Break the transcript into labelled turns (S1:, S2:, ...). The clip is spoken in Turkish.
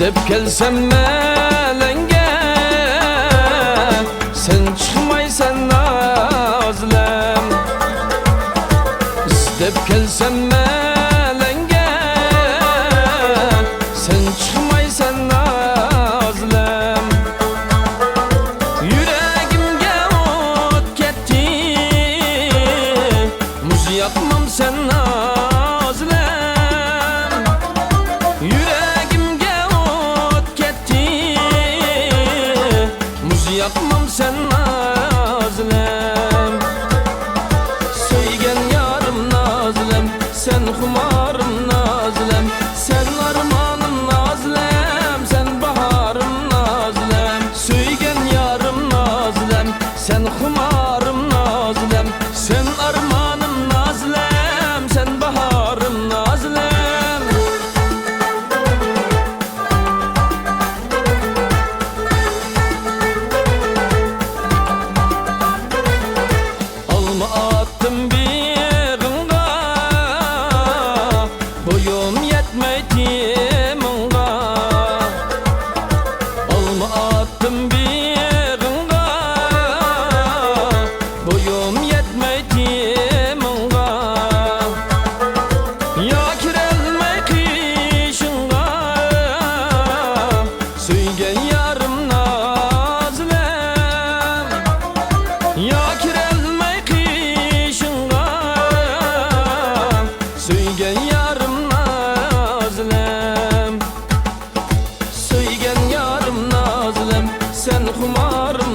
S1: İstep gelsem melenge, sen çıkmaysan nazlem. İstep gelsem melenge, sen çıkmaysan nazlem. Yüreğimge ot ketti, muz yapmam sen nazlem. Yüreğimge ot ketti, muz yapmam sen nazlem. Söygen yarım nazlem, sen kumarım nazlem. Sen armanım nazlem, sen baharım nazlem. Söygen yarım nazlem, sen kumarım nazlem. Sen armanım nazlem, sen baharım nazlem. Alma attım bir gınga, boyum yetmedi mınga. Alma attım bir gınga, boyum yetmedi mınga. Ya kirelme kışınga, söygen yarım nazlem. Ya kirelme kışınga, söygen yarım nazlem. Söygen yarım nazlem, sen kumarım